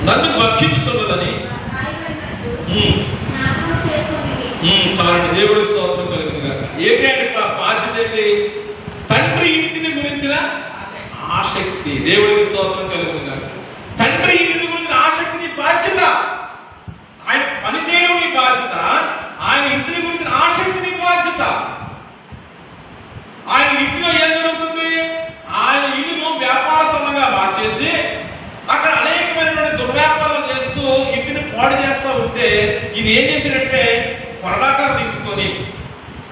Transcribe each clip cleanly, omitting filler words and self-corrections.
నన్ను భక్షించుచున్నదని చాలండి. దేవుడి స్తోత్రం కలిగింది కాక. ఏంటి బాధ్యత ఏంటి? తండ్రి ఇంటిని గురించిన ఆసక్తి. దేవుడికి స్తోత్రం కలిగింది కాక. తండ్రి ఇంటిని గురించిన ఆసక్తి నీ బాధ్యత. ఆయన పని చేయడం నీ బాధ్యత. ఆయన ఇంటిని గురించిన ఆసక్తి నీ బాధ్యత. ఆయన ఇంటిలో ఏం జరుగుతుంది? ఆయన ఇల్లును వ్యాపార స్థలంగా మార్చేసి అక్కడ అనేకమైనటువంటి దుర్వ్యాపారాలు చేస్తూ ఇంటిని పాడు చేస్తూ ఉంటే ఈయన ఏం చేశాడంటే కొరడాకారు తీసుకొని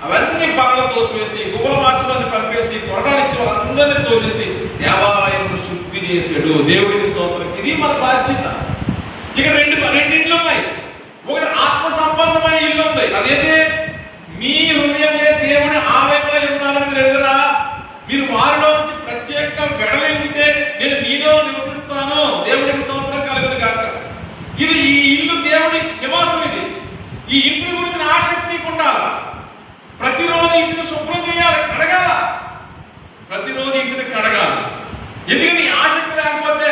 అవన్నీ పక్కన తోసివేసి గువ్వల మార్చులని పంపేసి కొరడాలు ఇచ్చి వాళ్ళందరినీ తోసేసి దేవాలయం శుద్ధి చేశాడు. దేవుడికి స్తోత్రం. ఇది మన బాధ్యత. ఇక్కడ రెండు ఇళ్ళు ఉన్నాయి. ఒకటి ఆత్మ సంబంధమైన ఇల్లు ఉంది. అదైతే మీ హృదయంలో దేవుని ఆలయంలో ఉన్నారని మీరు ఎదురా మీరు వారిలో నుంచి ప్రత్యేకంగా వెడలి ఉంటే నేను మీలో నివసిస్తాను. దేవుడికి స్తోత్రం కలుగును కాక. ఇది ఈ ఇల్లు దేవుడి నివాసం. ఇది ఈ ఇంటిని గురించిన ఆసక్తి నీకు ఉండాలి. ప్రతిరోజు ఇంటిని శుభ్రం చేయాలి, కడగాల. ప్రతిరోజు ఇంటిని కడగాలి. ఎందుకంటే ఈ ఆసక్తి లేకపోతే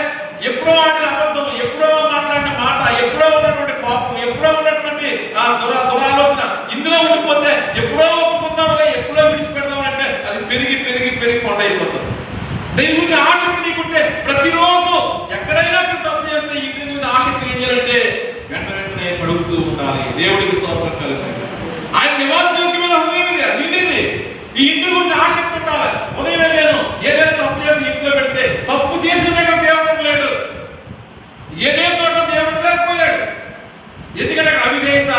ఎప్పుడో ఆడిన అబద్ధం, ఎప్పుడో మాట్లాడిన మాట, ఎప్పుడో ఉన్నటువంటి కోపం, ఎప్పుడో ఉన్నటువంటి దురాలోచన ఇందులో ఉండిపోతే ఎప్పుడో ఒప్పుకుందాంలే, ఎప్పుడో విడిచిపెడదామంటే అది పెరిగి పెరిగి పెరిగి కొండ అయిపోతుంది. దీని గురించి ఆసక్తి నీకుంటే ప్రతిరోజు ఎక్కడైనా తప్పు చేస్తే ఇంటి గురించి ఆసక్తి ఏం చేయాలంటే వెంటనే కడుగుతూ ఉండాలి. దేవుడికి స్తోత్రం కలుగుతుంది. ఆయన నివాస యోగ్యమైన హృదయం ఇది. ఈ ఇంటి గురించి ఆసక్తి ఉండాలి. ఉదయం నేను ఏదైనా తప్పు చేసి ఇంట్లో పెడితే తప్పు చేసిన దగ్గర దేవుడు లేడు, ఏదైనా తోట దేవుడు లేకపోయాడు. ఎందుకంటే అక్కడ అవిధేయత,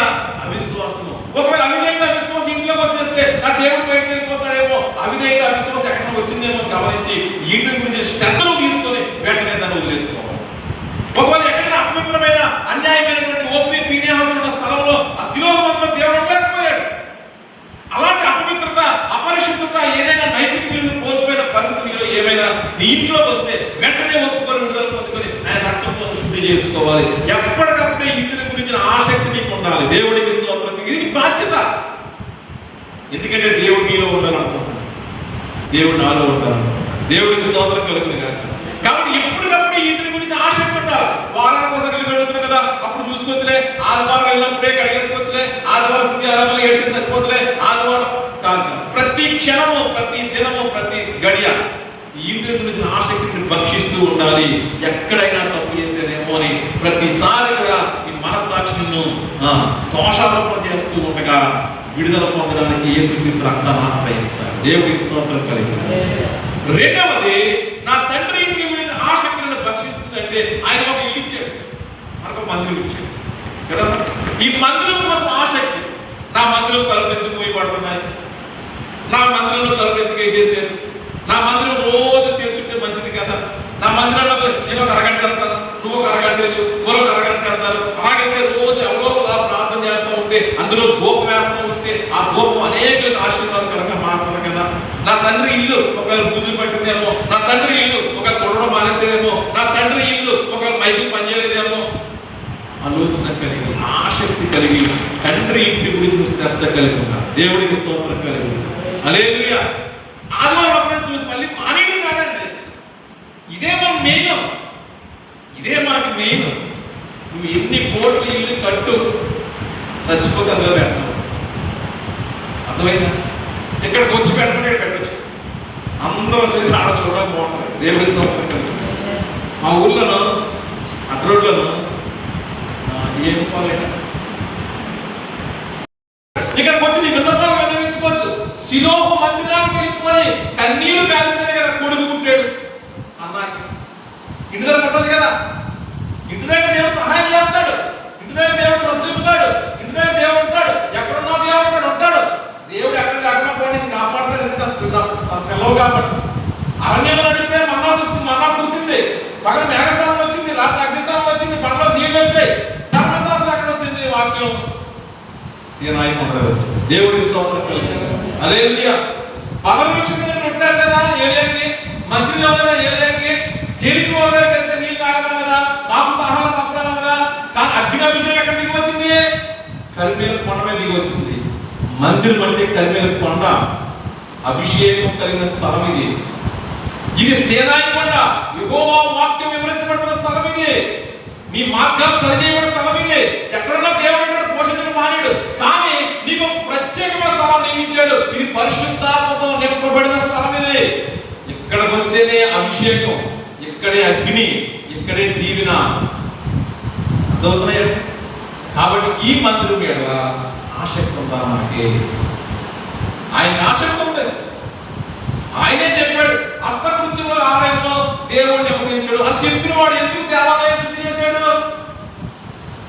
అవిశ్వాసము. ఒకవేళ అవిధేయత అవిశ్వాసం ఇంట్లోకి వచ్చేస్తే నా దేవుడు బయటకు వెళ్ళిపోతాడేమో, అవిధేయత అవిశ్వాసం ఎక్కడ వచ్చిందేమో గమనించి ఇంటి గురించి శ్రద్ధను తీసుకొని వెంటనే దాన్ని వదిలేసుకోవాలి. ఒకవేళ ఎక్కడైనా అపవిత్రమైన అన్యాయమైనటువంటి ఓపీ పీనిహాసం ఉన్న స్థలంలో ఆ శిలోహ మందిరం దేవుడు లేకపోయాడు. అలాంటి అపవిత్రత, అపరిశుద్ధత, ఏదైనా నైతిక విలువను కోల్పోయిన పరిస్థితుల్లో ఏమైనా నీ ఇంట్లోకి వస్తే వెంటనే ఒప్పుకొని విడుదల పొందుకొని ఆయన రక్తంతో శుద్ధి చేసుకోవాలి. ఎప్పటికప్పుడే ఇంటిని గురించిన ఆసక్తి నీకు ఉండాలి. దేవుడికి స్తోత్రం. ఇది బాధ్యత. ఎందుకంటే దేవుడు నీలో ఉండాలనుకుంటున్నాడు, దేవుడు నాలో ఉండాలనుకుంటున్నాడు. దేవుడికి స్తోత్రం కలుగుతుంది కాదు. కాబట్టి ఎప్పటికప్పుడు ఇంటిని గురించి ఆసక్తి ఉండాలి. వారానికి ఒకసారి గడుగుతుంది కదా, అప్పుడు చూసుకోవచ్చులే. ఆదివారం వెళ్ళినప్పుడే కడిగేసుకోవచ్చులే. ఆదివారం స్థితి ఆరంభంలో ఏడ్చింది సరిపోతులే. ఆదివారం కాదు, ప్రతి క్షణము, ప్రతి దినము, ప్రతి గడియ ఈ ఇంటి గురించిన ఆసక్తిని భక్షిస్తూ ఉండాలి. ఎక్కడైనా తప్పు చేస్తేనేమో అని ప్రతిసారి కూడా ఈ మనస్సాక్షిని దోషారోపణ చేస్తూ ఉండగా విడుదల పొందడానికి యేసుక్రీస్తు రక్తాన్ని ఆశ్రయించాలి. దేవుడికి స్తోత్రం కలిగింది. రెండవది, నా తండ్రి ఇంటి గురించి ఆసక్తిని భక్షిస్తుందంటే ఆయన ఒక ఇల్లు ఇచ్చాడు, మనకు మందిరం ఇచ్చాడు కదా. ఈ మందిరం కోసం ఆసక్తి. నా మందిరం తలుపు ఎందుకు మూయబడుతున్నాయి, నా మందిరంలో తలుపు ఎందుకు వేసేసారు, నా మందిరం రోజు తెరుచుంటే మంచిది కదా, నా మందిరంలో నేను ఒక అరగంట వెళ్తాను, నువ్వు ఒక అరగంట వెళ్ళు, మరొక అరగంట వెళ్తాను. అలాగైతే రోజు ఎవరో ప్రార్థన చేస్తూ ఉంటే అందులో ధూపం వేస్తూ ఉంటే ఆ ధూపం అనేక ఆశీర్వాదకరంగా మారుతుంది కదా. నా తండ్రి ఇల్లు ఒకవేళ బూజులు పట్టిందేమో, నా తండ్రి ఇల్లు ఒక తొడడం మానేసేదేమో, నా తండ్రి ఇల్లు ఒకవేళ మైకి పనిచేయలేదేమో ఆలోచన కలిగి, ఆసక్తి కలిగి, తండ్రి ఇంటి గురించి శ్రద్ధ కలిగి ఉన్నారు. దేవుడికి స్తోత్రం కలిగి. హల్లెలూయా. ఆదివారం అప్పుడు చూసి మళ్ళీ మానేయడం కాదండి. ఇదే మన మెయిన్, ఇదే మనకి మెయిన్. నువ్వు ఎన్ని కోట్లు ఇల్లు కట్టు, చచ్చిపోతే అందులో పెట్టావు. అర్థమైందా? ఇక్కడికి వచ్చి పెట్టమంటే పెట్టచ్చు. అందరూ వచ్చి ఆడ చూడడం బాగుంటుంది. దేవుడి స్తోత్రం కలిగి. మా ఊళ్ళలో అడ్రోడ్లను ఏం పోలేదు. ఇక్కడికి వచ్చి నీ విన్నపాలు విన్నవించుకోవచ్చు. శిలోహ మందిరానికి వెళ్ళిపోయి కన్నీరు కాల్చిందే కదా కొడుకు పుట్టాడు అన్నాకి. ఇంటి దగ్గర పుట్టదు కదా. ఇంటి దగ్గర దేవుడు సహాయం చేస్తాడు, ఇంటి దగ్గర దేవుడు ప్రతి చెబుతాడు, ఇంటి దగ్గర దేవుడు ఉంటాడు. ఎక్కడున్నా దేవుడు ఉంటాడు. దేవుడు ఎక్కడ లేకుండా పోయి నేను కాపాడుతాడు. ఎందుకంటే పిల్లవు కాబట్టి. అరణ్యంలో నడిపితే మన్నా కూసింది, పగల మేఘస్థానం వచ్చింది, రాత్రి అగ్నిస్థానం వచ్చింది, పండ్లో నీళ్ళు వచ్చాయి. ధర్మస్థానం ఎక్కడ వచ్చింది? వాక్యం సీనాయి కొండలో వచ్చింది. దేవుడికి స్తోత్రం కలిగింది. హల్లెలూయా. పగలవృక్షం మీద ఉంటారు కదా ఏలియాకి, మంచిగా కదా ఏలియాకి, చేరికి పోదానికి వెళ్తే నీళ్ళు తాగడం కదా, పాపం ఆహారం తప్పడం కదా. కానీ అగ్నిభిషేకం ఎక్కడ దిగి వచ్చింది? కరిమేల కొండ మీద దిగి వచ్చింది. మందిరం అంటే కరిమేల కొండ, అభిషేకం కలిగిన స్థలం ఇది. ఇది సేనాయి కొండ, యెహోవా వాక్యం వివరించబడుతున్న స్థలం ఇది. నీ మార్గాలు సరిచేయబడిన స్థలం ఇది. ఎక్కడున్నా దేవుడు ఇక్కడ పోషించడం మానేడు, కానీ నీకు ప్రత్యేకమైన స్థలం నియమించాడు. ఇది పరిశుద్ధాత్మతో నింపబడిన స్థలం ఇది. ఇక్కడికి వస్తేనే అభిషేకం, ఇక్కడే అగ్ని, ఇక్కడే దీవెన. అర్థమవుతున్నాయి. కాబట్టి ఈ మందిరం మీద ఆసక్తి ఉందా మనకి? ఆయన ఆసక్తి ఉంది. ఆయనే చెప్పాడు, హస్తకృత్యముల ఆలయంలో దేవుడు నివసించాడు అని చెప్పిన వాడు ఎందుకు దేవాలయం శుద్ధి చేశాడు?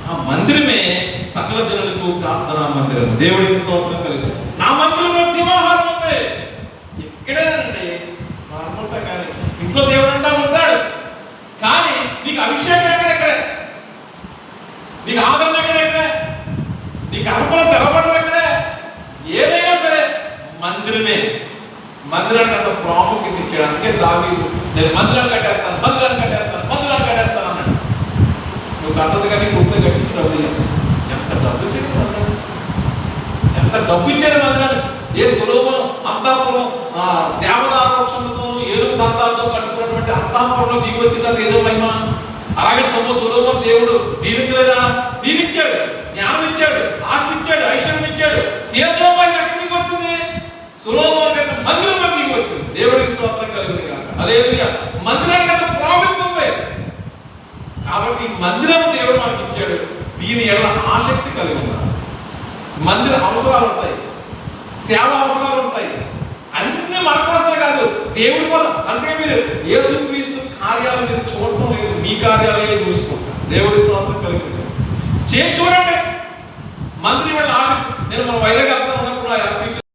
ఆ మందిరమే సకల జనులకు ప్రార్థనా మందిరం. దేవుడికి స్తోత్రం కలిగి. నా మందిరంలో జీవాహారం ఉంది. ఇక్కడేనండి మామూలుగా, కానీ ఇంట్లో దేవుడు అంటా ఉంటాడు, కానీ నీకు అభిషేకం ఎక్కడెక్కడే, నీకు ఆదరణ ఎక్కడెక్కడే, నీకు అనుకూలం తెలవడం ఎక్కడే, ఏదైనా సరే మందిరమే. మందిరానికి అంత ప్రాముఖ్యత ఇచ్చాడు. అందుకే దావీదు నేను మందిరాన్ని కట్టేస్తాను, మందిరాన్ని కట్టేస్తాను, మందిరాన్ని కట్టేస్తాను అన్నాడు. నువ్వు కట్టదు కానీ గుర్తు కట్టించి డబ్బు ఇవ్వాలి. ఎంత డబ్బు ఇచ్చాడు మందిరాన్ని, ఎంత డబ్బు ఇచ్చాడు మందిరాన్ని. ఏ సులభం అంతాపురం దేవదార వృక్షంతో ఏరుగు దంతాలతో కట్టుకున్నటువంటి అంతాపురంలో దిగి వచ్చిందా తేజో మహిమ. అలాగే సులభం దేవుడు దీవించలేదా? దీవించాడు, జ్ఞానం ఇచ్చాడు, ఆస్తి ఇచ్చాడు, ఐశ్వర్యం ఇచ్చాడు. తేజో మహిమ ఎక్కడి నుంచి వచ్చింది? సులభం కంటే మందిరంలో దిగి వచ్చింది. దేవుడికి స్తోత్రం కలుగుతుంది కాక. హల్లెలూయా. మందిరానికి అంత ప్రాముఖ్యత ఉంది. కాబట్టి మందిరం దేవుడు మనకి ఇచ్చాడు. దీని ఎడల ఆసక్తి కలిగి ఉన్నారు. మందిర అవసరాలు ఉంటాయి, సేవ అవసరాలు ఉంటాయి. అన్ని మన కోసమే కాదు, దేవుడి కోసం. అంటే మీరు యేసుక్రీస్తు కార్యాలను మీరు చూడటం లేదు, మీ కార్యాలే చూసుకుంటారు. దేవుడి స్తోత్రం కలుగుతుంది. చూడండి మందిరం ఆసక్తి. నేను మన వైజాగ్ ఉన్నప్పుడు ఆ